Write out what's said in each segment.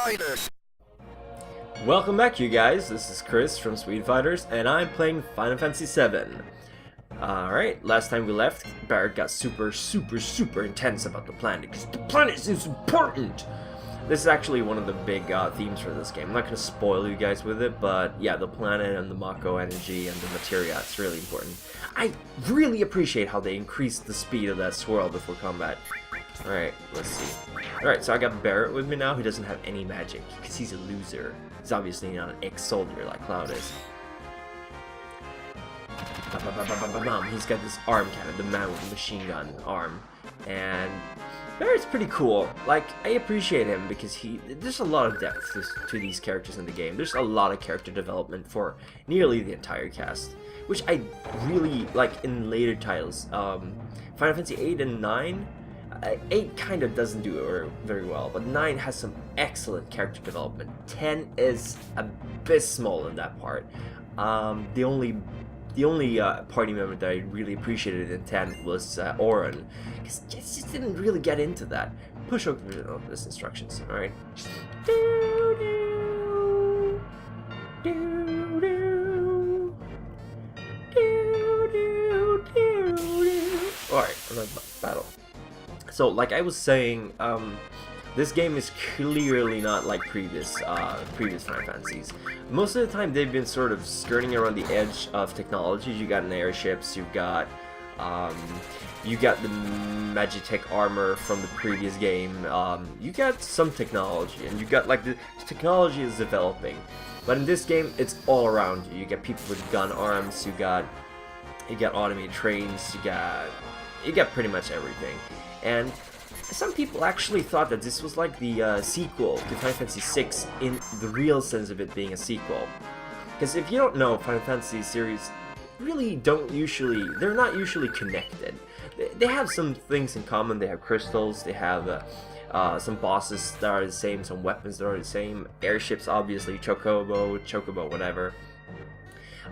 Fighters! Welcome back, you guys. This is Chris from Swede Fighters, and I'm playing Final Fantasy VII. Alright, last time we left, Barrett got super intense about the planet, because the planet is important! This is actually one of the big themes for this game. I'm not going to spoil you guys with it, but yeah, the planet and the Mako energy and the materia, it's really important. I really appreciate how they increased the speed of that swirl before combat. Alright, let's see. Alright, so I got Barrett with me now, who doesn't have any magic, because he's a loser. He's obviously not an ex-soldier like Cloud is. He's got this arm cannon, the man with the machine gun arm. And Barrett's pretty cool. Like, I appreciate him because there's a lot of depth to these characters in the game. There's a lot of character development for nearly the entire cast, which I really like in later titles. Final Fantasy 8 and 9. 8 kind of doesn't do it very well, but 9 has some excellent character development. 10 is abysmal in that part. The only party member that I really appreciated in 10 was Auron, because I just didn't really get into that. Push over this instructions, alright? Alright, another battle. So, like I was saying, this game is clearly not like previous Final Fantasies. Most of the time, they've been sort of skirting around the edge of technology. You got airships, you got the Magitech armor from the previous game. You got some technology, and you got like the technology is developing. But in this game, it's all around you. You get people with gun arms. You got automated trains. You got pretty much everything. And some people actually thought that this was like the sequel to Final Fantasy VI in the real sense of it being a sequel. Because if you don't know, Final Fantasy series really they're not usually connected. They have some things in common. They have crystals, they have some bosses that are the same, some weapons that are the same, airships obviously, chocobo, whatever.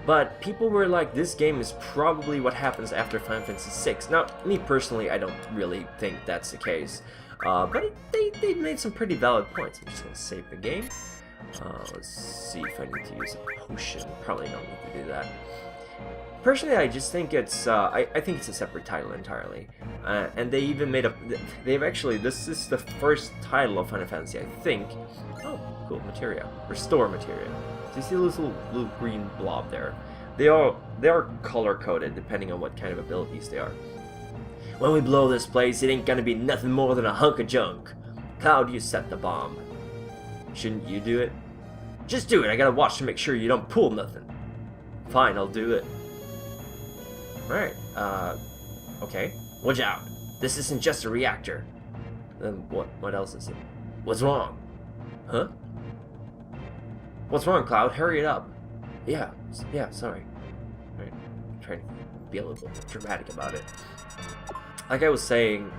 But people were like, this game is probably what happens after Final Fantasy VI. Now, me personally, I don't really think that's the case. But they made some pretty valid points. I'm just going to save the game. Let's see if I need to use a potion. Probably don't need to do that. Personally, I just think it's, I think it's a separate title entirely. And they even made this is the first title of Final Fantasy, I think. Oh, cool, materia. Restore materia. So you see this little green blob there. They are color-coded depending on what kind of abilities they are. When we blow this place, it ain't gonna be nothing more than a hunk of junk. Cloud, you set the bomb. Shouldn't you do it? Just do it, I gotta watch to make sure you don't pull nothing. Fine, I'll do it. Alright, okay. Watch out. This isn't just a reactor. Then what else is it? What's wrong? Huh? What's wrong, Cloud? Hurry it up. Yeah, sorry. Alright, I'm trying to be a little bit dramatic about it. Like I was saying,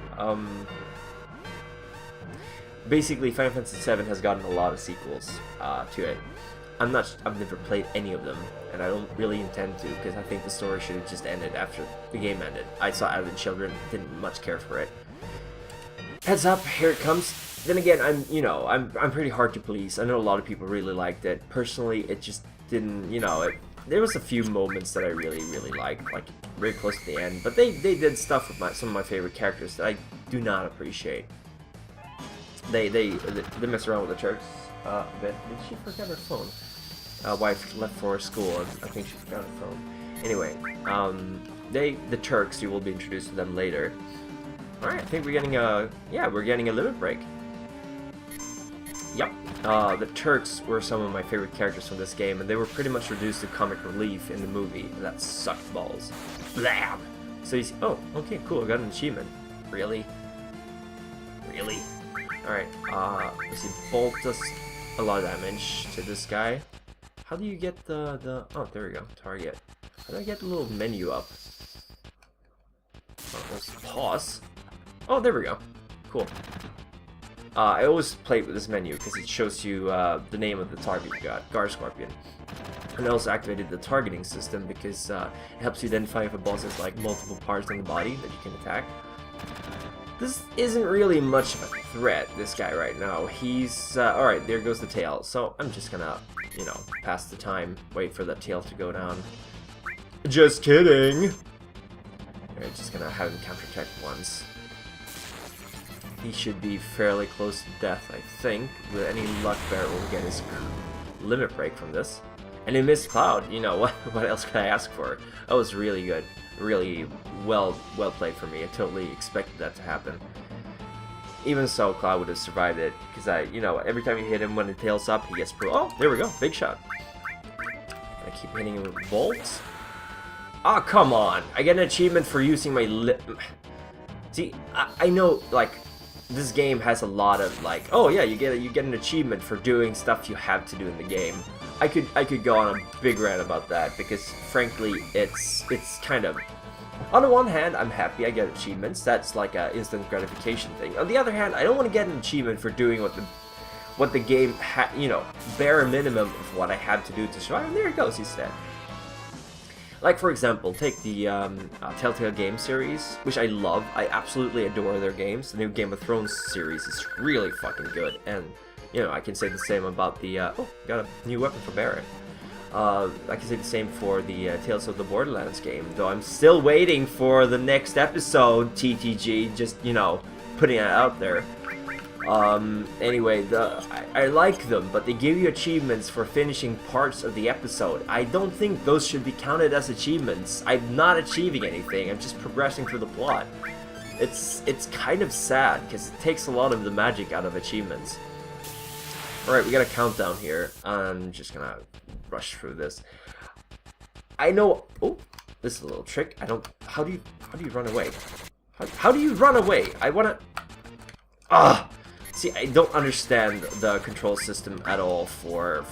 basically Final Fantasy VII has gotten a lot of sequels to it. I've never played any of them, and I don't really intend to, because I think the story should have just ended after the game ended. I saw Advent Children, didn't much care for it. Heads up, here it comes. Then again, I'm pretty hard to please. I know a lot of people really liked it. Personally, it just didn't, there was a few moments that I really liked, like very close to the end. But they did stuff with some of my favorite characters that I do not appreciate. They mess around with the Turks a bit. Did she forget her phone? Wife left for school, and I think she forgot her phone. Anyway, the Turks, you will be introduced to them later. Alright, I think we're getting a limit break. Yep, the Turks were some of my favorite characters from this game, and they were pretty much reduced to comic relief in the movie. That sucked balls. Blam! So you see, oh, okay, cool, I got an achievement. Really? Really? Alright, let's see, Bolt does a lot of damage to this guy. How do you get oh, there we go, target. How do I get the little menu up? Oh, let's pause. Oh, there we go. Cool. I always play with this menu because it shows you the name of the target you got, Gar Scorpion. And I also activated the targeting system because it helps you identify if a boss has like multiple parts on the body that you can attack. This isn't really much of a threat, this guy right now. He's, alright, there goes the tail. So I'm just gonna, you know, pass the time, wait for the tail to go down. Just kidding! Alright, just gonna have him counterattack once. He should be fairly close to death, I think. With any luck, Barret will get his limit break from this. And he missed Cloud, you know, what else could I ask for? That was really good. Really well played for me. I totally expected that to happen. Even so, Cloud would have survived it, because you know, every time you hit him when the tail's up, he gets oh, there we go, big shot. I keep hitting him with bolts. Ah, oh, come on! I get an achievement for using my lip. See, I know, like, this game has a lot of like, oh yeah, you get an achievement for doing stuff you have to do in the game. I could go on a big rant about that, because frankly it's kind of, on the one hand I'm happy I get achievements, that's like a instant gratification thing. On the other hand, I don't want to get an achievement for doing what the game you know, bare minimum of what I have to do to survive. And there it goes, he's dead. Like, for example, take the Telltale game series, which I love. I absolutely adore their games. The new Game of Thrones series is really fucking good, and you know, I can say the same about the oh, got a new weapon for Barret. I can say the same for the Tales of the Borderlands game, though I'm still waiting for the next episode. TTG, just, you know, putting it out there. Anyway, I like them, but they give you achievements for finishing parts of the episode. I don't think those should be counted as achievements. I'm not achieving anything, I'm just progressing through the plot. It's kind of sad, because it takes a lot of the magic out of achievements. Alright, we got a countdown here. I'm just gonna rush through this. I know, oh, this is a little trick. I don't, how do you run away? How do you run away? I wanna, see, I don't understand the control system at all for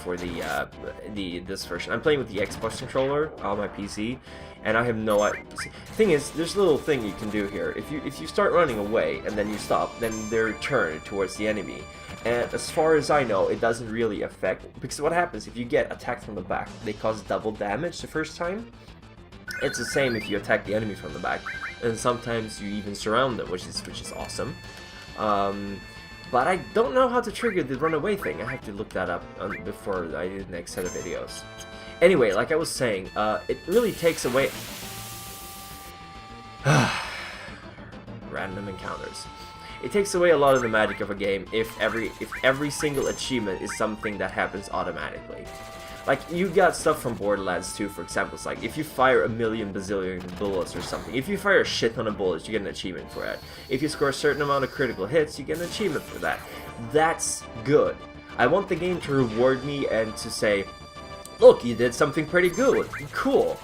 this version. I'm playing with the Xbox controller on my PC, and I have no idea. Thing is, there's a little thing you can do here. If you start running away and then you stop, then they're turned towards the enemy. And as far as I know, it doesn't really affect, because what happens if you get attacked from the back? They cause double damage the first time. It's the same if you attack the enemy from the back, and sometimes you even surround them, which is awesome. But I don't know how to trigger the runaway thing. I have to look that up before I do the next set of videos. Anyway, like I was saying, it really takes away random encounters. It takes away a lot of the magic of a game if every single achievement is something that happens automatically. Like, you got stuff from Borderlands 2, for example. It's like, if you fire a million bazillion bullets or something, if you fire a shit ton of bullets, you get an achievement for that. If you score a certain amount of critical hits, you get an achievement for that. That's good. I want the game to reward me and to say, look, you did something pretty good. Cool.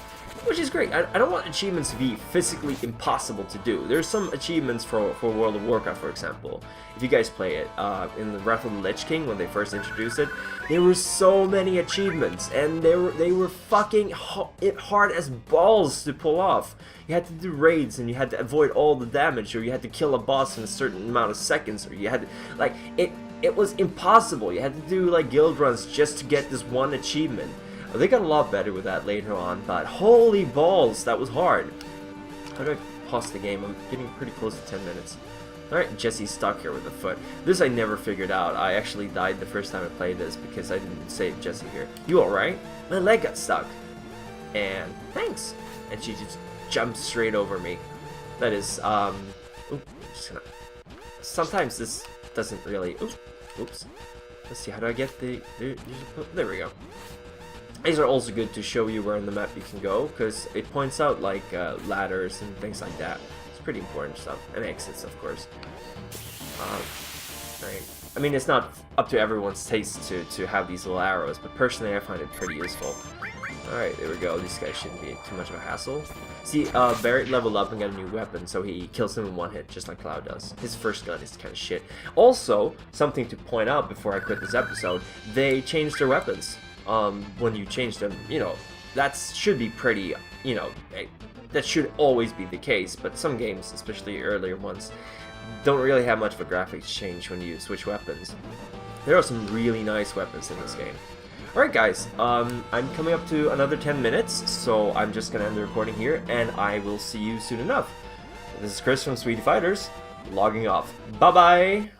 Which is great. I don't want achievements to be physically impossible to do. There's some achievements for World of Warcraft, for example. If you guys play it, in the Wrath of the Lich King, when they first introduced it, there were so many achievements, and they were fucking hard as balls to pull off. You had to do raids, and you had to avoid all the damage, or you had to kill a boss in a certain amount of seconds, or you had to, like, it was impossible. You had to do, like, guild runs just to get this one achievement. They got a lot better with that later on, but holy balls, that was hard. How do I pause the game? I'm getting pretty close to 10 minutes. Alright, Jesse's stuck here with the foot. This I never figured out. I actually died the first time I played this because I didn't save Jesse here. You alright? My leg got stuck. And thanks. And she just jumped straight over me. That is, just gonna... Sometimes this doesn't really... Oops. Let's see, how do I get the... There we go. These are also good to show you where on the map you can go, because it points out like ladders and things like that. It's pretty important stuff, and exits, of course. Right. I mean, it's not up to everyone's taste to have these little arrows, but personally I find it pretty useful. Alright, there we go. These guys shouldn't be too much of a hassle. See, Barret leveled up and got a new weapon, so he kills them in one hit, just like Cloud does. His first gun is kind of shit. Also, something to point out before I quit this episode, they changed their weapons. When you change them, you know, that should be pretty, you know, that should always be the case, but some games, especially earlier ones, don't really have much of a graphics change when you switch weapons. There are some really nice weapons in this game. Alright guys, I'm coming up to another 10 minutes, so I'm just gonna end the recording here, and I will see you soon enough. This is Chris from Swede Fighters. logging off. Bye-bye!